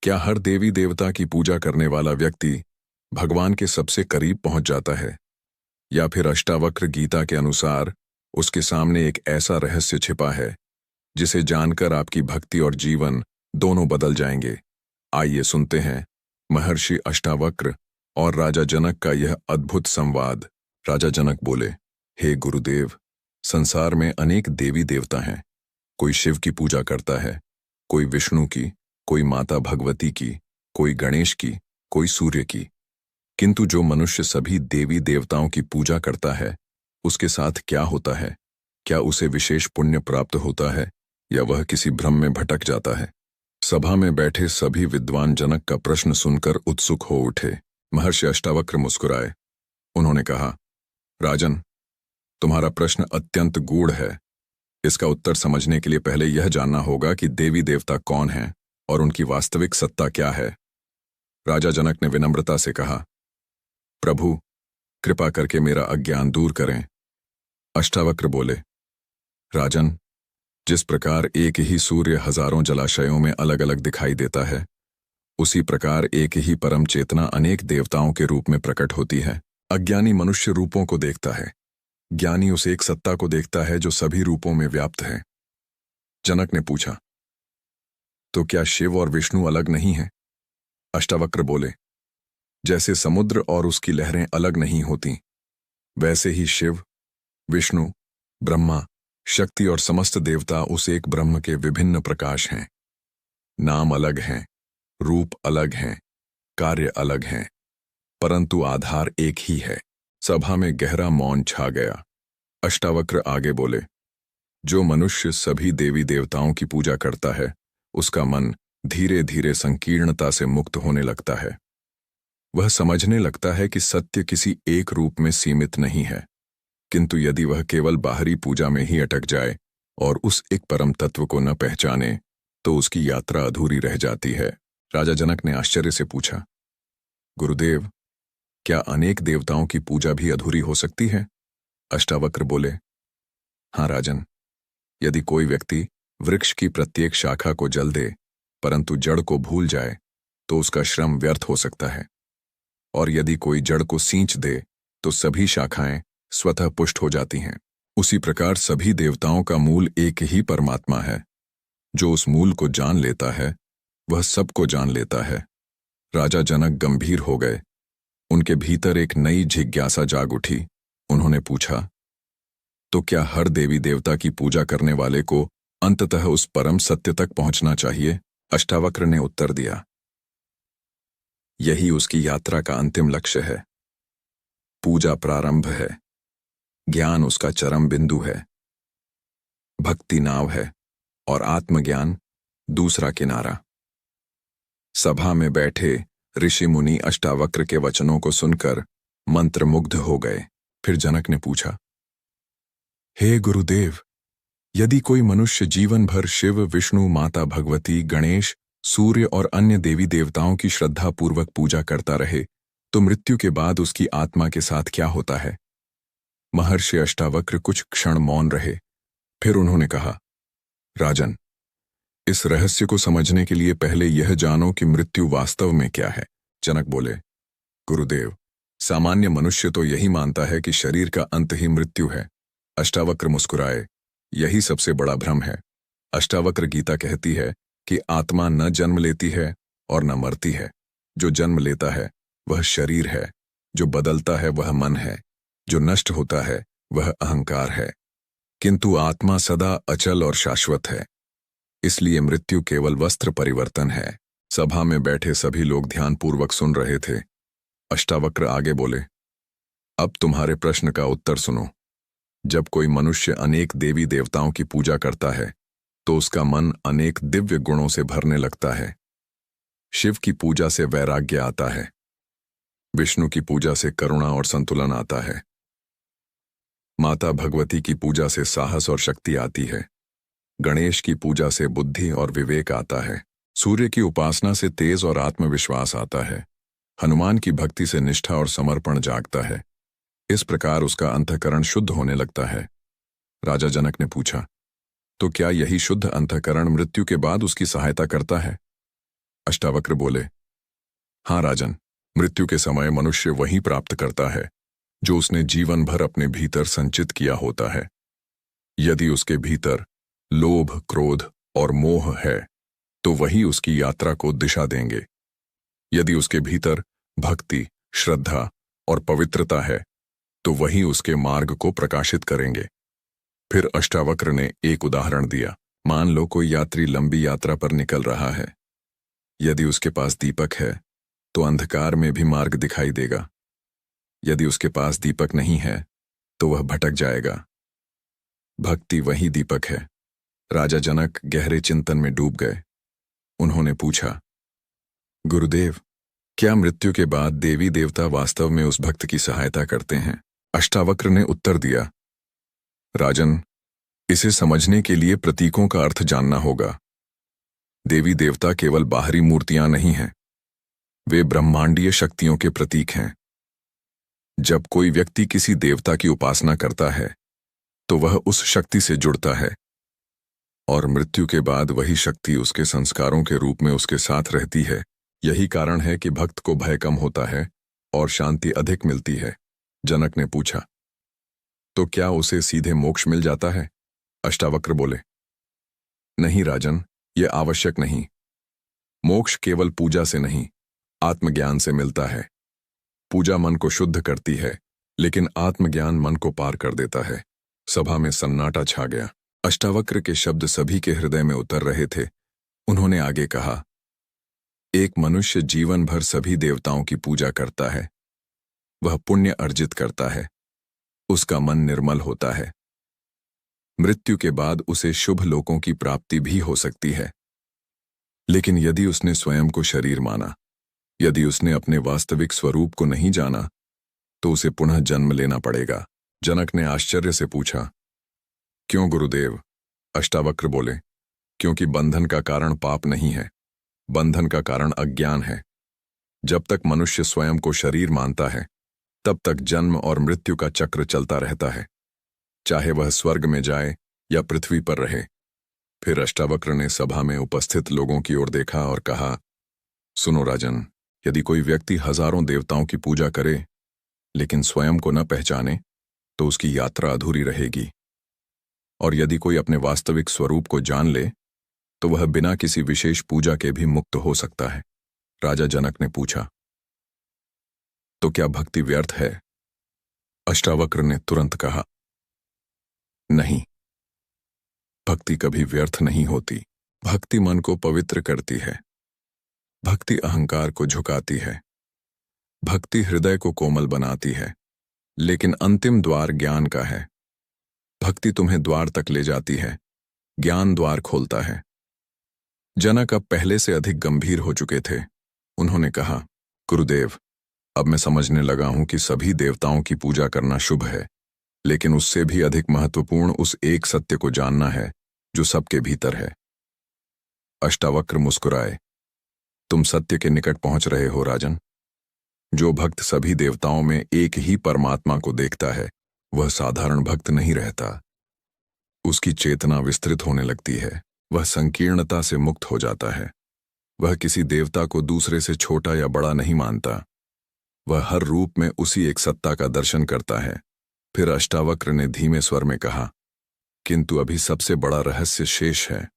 क्या हर देवी देवता की पूजा करने वाला व्यक्ति भगवान के सबसे करीब पहुंच जाता है, या फिर अष्टावक्र गीता के अनुसार उसके सामने एक ऐसा रहस्य छिपा है जिसे जानकर आपकी भक्ति और जीवन दोनों बदल जाएंगे? आइए सुनते हैं महर्षि अष्टावक्र और राजा जनक का यह अद्भुत संवाद। राजा जनक बोले, हे गुरुदेव, संसार में अनेक देवी देवता हैं। कोई शिव की पूजा करता है, कोई विष्णु की, कोई माता भगवती की, कोई गणेश की, कोई सूर्य की। किंतु जो मनुष्य सभी देवी देवताओं की पूजा करता है, उसके साथ क्या होता है? क्या उसे विशेष पुण्य प्राप्त होता है, या वह किसी भ्रम में भटक जाता है? सभा में बैठे सभी विद्वान जनक का प्रश्न सुनकर उत्सुक हो उठे। महर्षि अष्टावक्र मुस्कुराए। उन्होंने कहा, राजन, तुम्हारा प्रश्न अत्यंत गूढ़ है। इसका उत्तर समझने के लिए पहले यह जानना होगा कि देवी देवता कौन हैं और उनकी वास्तविक सत्ता क्या है। राजा जनक ने विनम्रता से कहा, प्रभु, कृपा करके मेरा अज्ञान दूर करें। अष्टावक्र बोले, राजन, जिस प्रकार एक ही सूर्य हजारों जलाशयों में अलग अलग दिखाई देता है, उसी प्रकार एक ही परम चेतना अनेक देवताओं के रूप में प्रकट होती है। अज्ञानी मनुष्य रूपों को देखता है, ज्ञानी उस एक सत्ता को देखता है जो सभी रूपों में व्याप्त है। जनक ने पूछा, तो क्या शिव और विष्णु अलग नहीं हैं? अष्टावक्र बोले, जैसे समुद्र और उसकी लहरें अलग नहीं होती, वैसे ही शिव, विष्णु, ब्रह्मा, शक्ति और समस्त देवता उस एक ब्रह्म के विभिन्न प्रकाश हैं। नाम अलग हैं, रूप अलग हैं, कार्य अलग हैं, परंतु आधार एक ही है। सभा में गहरा मौन छा गया। अष्टावक्र आगे बोले, जो मनुष्य सभी देवी देवताओं की पूजा करता है, उसका मन धीरे धीरे संकीर्णता से मुक्त होने लगता है। वह समझने लगता है कि सत्य किसी एक रूप में सीमित नहीं है, किंतु यदि वह केवल बाहरी पूजा में ही अटक जाए और उस एक परम तत्व को न पहचाने, तो उसकी यात्रा अधूरी रह जाती है। राजा जनक ने आश्चर्य से पूछा, गुरुदेव, क्या अनेक देवताओं की पूजा भी अधूरी हो सकती है? अष्टावक्र बोले, हाँ राजन, यदि कोई व्यक्ति वृक्ष की प्रत्येक शाखा को जल दे परंतु जड़ को भूल जाए, तो उसका श्रम व्यर्थ हो सकता है। और यदि कोई जड़ को सींच दे तो सभी शाखाएं स्वतः पुष्ट हो जाती हैं। उसी प्रकार सभी देवताओं का मूल एक ही परमात्मा है। जो उस मूल को जान लेता है, वह सबको जान लेता है। राजा जनक गंभीर हो गए। उनके भीतर एक नई जिज्ञासा जाग उठी। उन्होंने पूछा, तो क्या हर देवी देवता की पूजा करने वाले को अंततः उस परम सत्य तक पहुंचना चाहिए? अष्टावक्र ने उत्तर दिया, यही उसकी यात्रा का अंतिम लक्ष्य है। पूजा प्रारंभ है, ज्ञान उसका चरम बिंदु है, भक्ति नाव है और आत्मज्ञान दूसरा किनारा। सभा में बैठे ऋषि मुनि अष्टावक्र के वचनों को सुनकर मंत्रमुग्ध हो गए। फिर जनक ने पूछा, हे गुरुदेव, यदि कोई मनुष्य जीवन भर शिव, विष्णु, माता भगवती, गणेश, सूर्य और अन्य देवी देवताओं की श्रद्धापूर्वक पूजा करता रहे, तो मृत्यु के बाद उसकी आत्मा के साथ क्या होता है? महर्षि अष्टावक्र कुछ क्षण मौन रहे। फिर उन्होंने कहा, राजन, इस रहस्य को समझने के लिए पहले यह जानो कि मृत्यु वास्तव में क्या है। जनक बोले, गुरुदेव, सामान्य मनुष्य तो यही मानता है कि शरीर का अंत ही मृत्यु है। अष्टावक्र मुस्कुराए, यही सबसे बड़ा भ्रम है। अष्टावक्र गीता कहती है कि आत्मा न जन्म लेती है और न मरती है। जो जन्म लेता है वह शरीर है, जो बदलता है वह मन है, जो नष्ट होता है वह अहंकार है, किंतु आत्मा सदा अचल और शाश्वत है। इसलिए मृत्यु केवल वस्त्र परिवर्तन है। सभा में बैठे सभी लोग ध्यानपूर्वक सुन रहे थे। अष्टावक्र आगे बोले, अब तुम्हारे प्रश्न का उत्तर सुनो। जब कोई मनुष्य अनेक देवी देवताओं की पूजा करता है, तो उसका मन अनेक दिव्य गुणों से भरने लगता है। शिव की पूजा से वैराग्य आता है, विष्णु की पूजा से करुणा और संतुलन आता है, माता भगवती की पूजा से साहस और शक्ति आती है, गणेश की पूजा से बुद्धि और विवेक आता है, सूर्य की उपासना से तेज और आत्मविश्वास आता है, हनुमान की भक्ति से निष्ठा और समर्पण जागता है। इस प्रकार उसका अंतःकरण शुद्ध होने लगता है। राजा जनक ने पूछा, तो क्या यही शुद्ध अंतःकरण मृत्यु के बाद उसकी सहायता करता है? अष्टावक्र बोले, हाँ राजन, मृत्यु के समय मनुष्य वही प्राप्त करता है जो उसने जीवन भर अपने भीतर संचित किया होता है। यदि उसके भीतर लोभ, क्रोध और मोह है तो वही उसकी यात्रा को दिशा देंगे। यदि उसके भीतर भक्ति, श्रद्धा और पवित्रता है तो वही उसके मार्ग को प्रकाशित करेंगे। फिर अष्टावक्र ने एक उदाहरण दिया। मान लो कोई यात्री लंबी यात्रा पर निकल रहा है। यदि उसके पास दीपक है तो अंधकार में भी मार्ग दिखाई देगा। यदि उसके पास दीपक नहीं है तो वह भटक जाएगा। भक्ति वही दीपक है। राजा जनक गहरे चिंतन में डूब गए। उन्होंने पूछा, गुरुदेव, क्या मृत्यु के बाद देवी देवता वास्तव में उस भक्त की सहायता करते हैं? अष्टावक्र ने उत्तर दिया, राजन, इसे समझने के लिए प्रतीकों का अर्थ जानना होगा। देवी देवता केवल बाहरी मूर्तियां नहीं हैं, वे ब्रह्मांडीय शक्तियों के प्रतीक हैं। जब कोई व्यक्ति किसी देवता की उपासना करता है तो वह उस शक्ति से जुड़ता है और मृत्यु के बाद वही शक्ति उसके संस्कारों के रूप में उसके साथ रहती है। यही कारण है कि भक्त को भय कम होता है और शांति अधिक मिलती है। जनक ने पूछा, तो क्या उसे सीधे मोक्ष मिल जाता है? अष्टावक्र बोले, नहीं राजन, यह आवश्यक नहीं। मोक्ष केवल पूजा से नहीं, आत्मज्ञान से मिलता है। पूजा मन को शुद्ध करती है, लेकिन आत्मज्ञान मन को पार कर देता है। सभा में सन्नाटा छा गया। अष्टावक्र के शब्द सभी के हृदय में उतर रहे थे। उन्होंने आगे कहा, एक मनुष्य जीवन भर सभी देवताओं की पूजा करता है। वह पुण्य अर्जित करता है, उसका मन निर्मल होता है। मृत्यु के बाद उसे शुभ लोकों की प्राप्ति भी हो सकती है। लेकिन यदि उसने स्वयं को शरीर माना, यदि उसने अपने वास्तविक स्वरूप को नहीं जाना, तो उसे पुनः जन्म लेना पड़ेगा। जनक ने आश्चर्य से पूछा, क्यों गुरुदेव? अष्टावक्र बोले, क्योंकि बंधन का कारण पाप नहीं है, बंधन का कारण अज्ञान है। जब तक मनुष्य स्वयं को शरीर मानता है, तब तक जन्म और मृत्यु का चक्र चलता रहता है, चाहे वह स्वर्ग में जाए या पृथ्वी पर रहे। फिर अष्टावक्र ने सभा में उपस्थित लोगों की ओर देखा और कहा, सुनो राजन, यदि कोई व्यक्ति हजारों देवताओं की पूजा करे लेकिन स्वयं को न पहचाने तो उसकी यात्रा अधूरी रहेगी। और यदि कोई अपने वास्तविक स्वरूप को जान ले तो वह बिना किसी विशेष पूजा के भी मुक्त हो सकता है। राजा जनक ने पूछा, तो क्या भक्ति व्यर्थ है? अष्टावक्र ने तुरंत कहा, नहीं, भक्ति कभी व्यर्थ नहीं होती। भक्ति मन को पवित्र करती है, भक्ति अहंकार को झुकाती है, भक्ति हृदय को कोमल बनाती है। लेकिन अंतिम द्वार ज्ञान का है। भक्ति तुम्हें द्वार तक ले जाती है, ज्ञान द्वार खोलता है। जनक अब पहले से अधिक गंभीर हो चुके थे। उन्होंने कहा, गुरुदेव, अब मैं समझने लगा हूं कि सभी देवताओं की पूजा करना शुभ है, लेकिन उससे भी अधिक महत्वपूर्ण उस एक सत्य को जानना है जो सबके भीतर है। अष्टावक्र मुस्कुराए, तुम सत्य के निकट पहुंच रहे हो राजन। जो भक्त सभी देवताओं में एक ही परमात्मा को देखता है, वह साधारण भक्त नहीं रहता। उसकी चेतना विस्तृत होने लगती है, वह संकीर्णता से मुक्त हो जाता है। वह किसी देवता को दूसरे से छोटा या बड़ा नहीं मानता। वह हर रूप में उसी एक सत्ता का दर्शन करता है। फिर अष्टावक्र ने धीमे स्वर में कहा, किंतु अभी सबसे बड़ा रहस्य शेष है।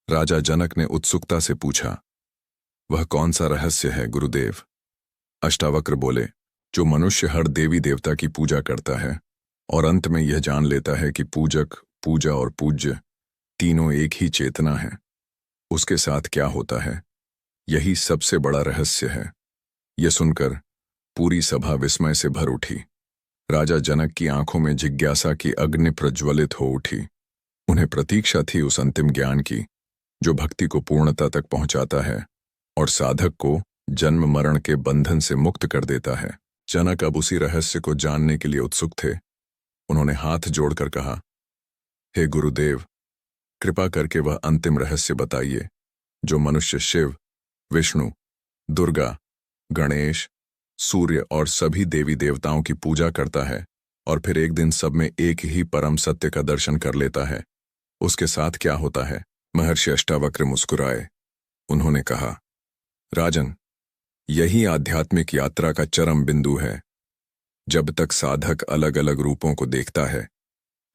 राजा जनक ने उत्सुकता से पूछा, वह कौन सा रहस्य है गुरुदेव? अष्टावक्र बोले, जो मनुष्य हर देवी देवता की पूजा करता है और अंत में यह जान लेता है कि पूजक, पूजा और पूज्य तीनों एक ही चेतना है, उसके साथ क्या होता है, यही सबसे बड़ा रहस्य है। यह सुनकर पूरी सभा विस्मय से भर उठी। राजा जनक की आंखों में जिज्ञासा की अग्नि प्रज्वलित हो उठी। उन्हें प्रतीक्षा थी उस अंतिम ज्ञान की जो भक्ति को पूर्णता तक पहुंचाता है और साधक को जन्म मरण के बंधन से मुक्त कर देता है। जनक अब उसी रहस्य को जानने के लिए उत्सुक थे। उन्होंने हाथ जोड़कर कहा, हे गुरुदेव, कृपा करके वह अंतिम रहस्य बताइए जो मनुष्य शिव, विष्णु, दुर्गा, गणेश, सूर्य और सभी देवी देवताओं की पूजा करता है और फिर एक दिन सब में एक ही परम सत्य का दर्शन कर लेता है, उसके साथ क्या होता है? महर्षि अष्टावक्र मुस्कुराए। उन्होंने कहा, राजन, यही आध्यात्मिक यात्रा का चरम बिंदु है। जब तक साधक अलग अलग रूपों को देखता है,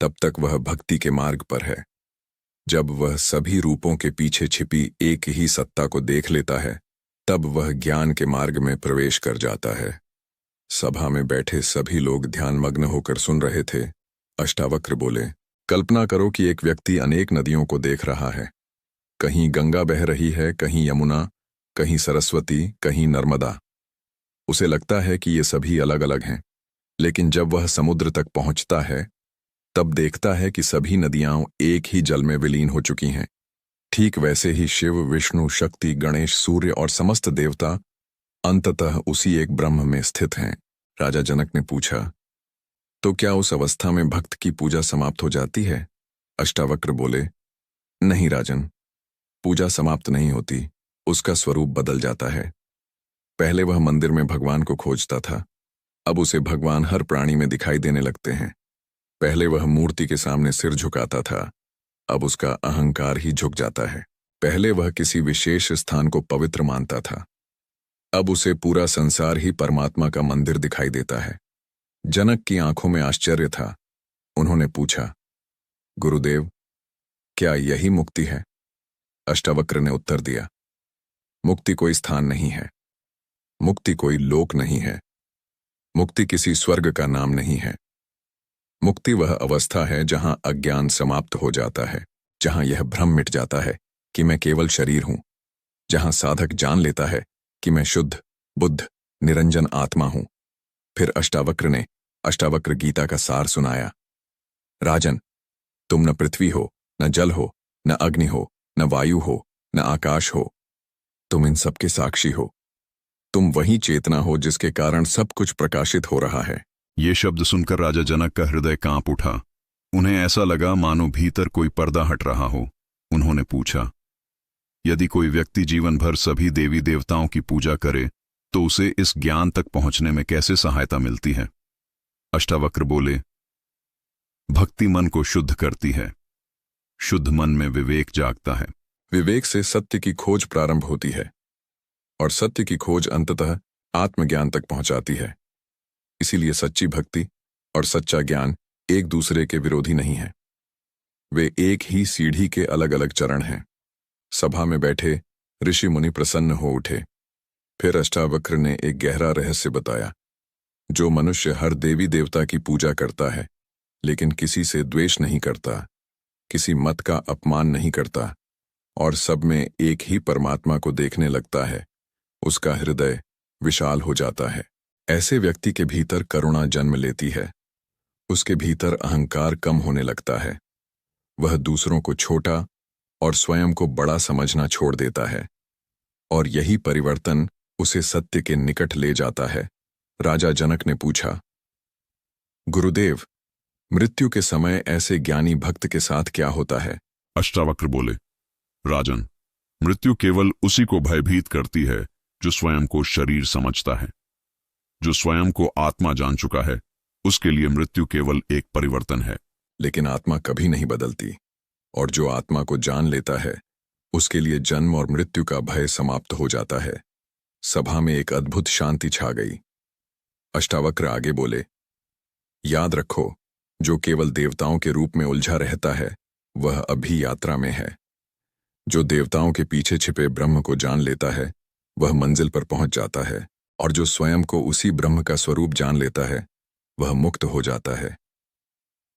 तब तक वह भक्ति के मार्ग पर है। जब वह सभी रूपों के पीछे छिपी एक ही सत्ता को देख लेता है, तब वह ज्ञान के मार्ग में प्रवेश कर जाता है। सभा में बैठे सभी लोग ध्यानमग्न होकर सुन रहे थे। अष्टावक्र बोले, कल्पना करो कि एक व्यक्ति अनेक नदियों को देख रहा है। कहीं गंगा बह रही है, कहीं यमुना, कहीं सरस्वती, कहीं नर्मदा। उसे लगता है कि ये सभी अलग अलग हैं, लेकिन जब वह समुद्र तक पहुंचता है, तब देखता है कि सभी नदियां एक ही जल में विलीन हो चुकी हैं। ठीक वैसे ही शिव, विष्णु, शक्ति, गणेश, सूर्य और समस्त देवता अंततः उसी एक ब्रह्म में स्थित हैं। राजा जनक ने पूछा, तो क्या उस अवस्था में भक्त की पूजा समाप्त हो जाती है? अष्टावक्र बोले, नहीं राजन, पूजा समाप्त नहीं होती, उसका स्वरूप बदल जाता है। पहले वह मंदिर में भगवान को खोजता था, अब उसे भगवान हर प्राणी में दिखाई देने लगते हैं। पहले वह मूर्ति के सामने सिर झुकाता था, अब उसका अहंकार ही झुक जाता है। पहले वह किसी विशेष स्थान को पवित्र मानता था, अब उसे पूरा संसार ही परमात्मा का मंदिर दिखाई देता है। जनक की आंखों में आश्चर्य था। उन्होंने पूछा, गुरुदेव, क्या यही मुक्ति है? अष्टावक्र ने उत्तर दिया, मुक्ति कोई स्थान नहीं है, मुक्ति कोई लोक नहीं है, मुक्ति किसी स्वर्ग का नाम नहीं है। मुक्ति वह अवस्था है जहां अज्ञान समाप्त हो जाता है, जहां यह भ्रम मिट जाता है कि मैं केवल शरीर हूं, जहां साधक जान लेता है कि मैं शुद्ध, बुद्ध, निरंजन आत्मा हूं। फिर अष्टावक्र ने अष्टावक्र गीता का सार सुनाया। राजन, तुम न पृथ्वी हो, न जल हो, न अग्नि हो, न वायु हो, न आकाश हो, तुम इन सबके साक्षी हो। तुम वही चेतना हो जिसके कारण सब कुछ प्रकाशित हो रहा है। ये शब्द सुनकर राजा जनक का हृदय कांप उठा। उन्हें ऐसा लगा मानो भीतर कोई पर्दा हट रहा हो। उन्होंने पूछा, यदि कोई व्यक्ति जीवन भर सभी देवी देवताओं की पूजा करे, तो उसे इस ज्ञान तक पहुंचने में कैसे सहायता मिलती है? अष्टावक्र बोले, भक्ति मन को शुद्ध करती है। शुद्ध मन में विवेक जागता है। विवेक से सत्य की खोज प्रारंभ होती है, और सत्य की खोज अंततः आत्मज्ञान तक पहुंचाती है। इसीलिए सच्ची भक्ति और सच्चा ज्ञान एक दूसरे के विरोधी नहीं है, वे एक ही सीढ़ी के अलग अलग चरण हैं। सभा में बैठे ऋषि मुनि प्रसन्न हो उठे। फिर अष्टावक्र ने एक गहरा रहस्य बताया। जो मनुष्य हर देवी देवता की पूजा करता है, लेकिन किसी से द्वेष नहीं करता, किसी मत का अपमान नहीं करता, और सब में एक ही परमात्मा को देखने लगता है, उसका हृदय विशाल हो जाता है। ऐसे व्यक्ति के भीतर करुणा जन्म लेती है, उसके भीतर अहंकार कम होने लगता है, वह दूसरों को छोटा और स्वयं को बड़ा समझना छोड़ देता है, और यही परिवर्तन उसे सत्य के निकट ले जाता है। राजा जनक ने पूछा, गुरुदेव, मृत्यु के समय ऐसे ज्ञानी भक्त के साथ क्या होता है? अष्टावक्र बोले, राजन, मृत्यु केवल उसी को भयभीत करती है जो स्वयं को शरीर समझता है। जो स्वयं को आत्मा जान चुका है, उसके लिए मृत्यु केवल एक परिवर्तन है। लेकिन आत्मा कभी नहीं बदलती, और जो आत्मा को जान लेता है, उसके लिए जन्म और मृत्यु का भय समाप्त हो जाता है। सभा में एक अद्भुत शांति छा गई। अष्टावक्र आगे बोले, याद रखो, जो केवल देवताओं के रूप में उलझा रहता है, वह अभी यात्रा में है। जो देवताओं के पीछे छिपे ब्रह्म को जान लेता है, वह मंजिल पर पहुंच जाता है, और जो स्वयं को उसी ब्रह्म का स्वरूप जान लेता है, वह मुक्त हो जाता है।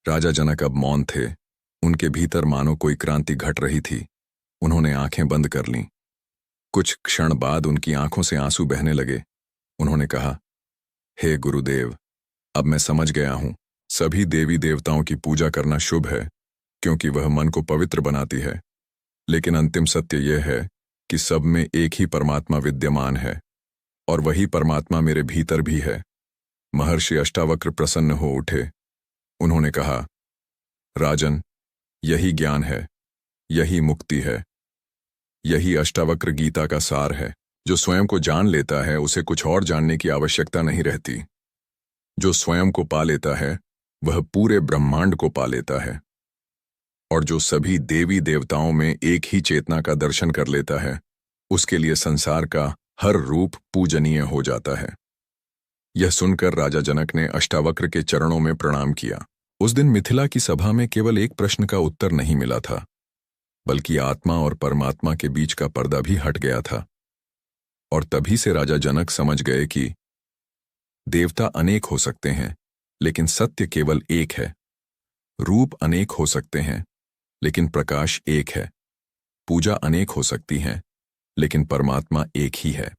राजा जनक अब मौन थे। उनके भीतर मानो कोई क्रांति घट रही थी। उन्होंने आंखें बंद कर लीं। कुछ क्षण बाद उनकी आंखों से आंसू बहने लगे। उन्होंने कहा, हे गुरुदेव, अब मैं समझ गया हूं, सभी देवी देवताओं की पूजा करना शुभ है, क्योंकि वह मन को पवित्र बनाती है। लेकिन अंतिम सत्य यह है कि सब में एक ही परमात्मा विद्यमान है, और वही परमात्मा मेरे भीतर भी है। महर्षि अष्टावक्र प्रसन्न हो उठे। उन्होंने कहा, राजन, यही ज्ञान है, यही मुक्ति है, यही अष्टावक्र गीता का सार है। जो स्वयं को जान लेता है, उसे कुछ और जानने की आवश्यकता नहीं रहती। जो स्वयं को पा लेता है, वह पूरे ब्रह्मांड को पा लेता है, और जो सभी देवी देवताओं में एक ही चेतना का दर्शन कर लेता है, उसके लिए संसार का हर रूप पूजनीय हो जाता है। यह सुनकर राजा जनक ने अष्टावक्र के चरणों में प्रणाम किया। उस दिन मिथिला की सभा में केवल एक प्रश्न का उत्तर नहीं मिला था, बल्कि आत्मा और परमात्मा के बीच का पर्दा भी हट गया था। और तभी से राजा जनक समझ गए कि देवता अनेक हो सकते हैं, लेकिन सत्य केवल एक है। रूप अनेक हो सकते हैं, लेकिन प्रकाश एक है। पूजा अनेक हो सकती है, लेकिन परमात्मा एक ही है।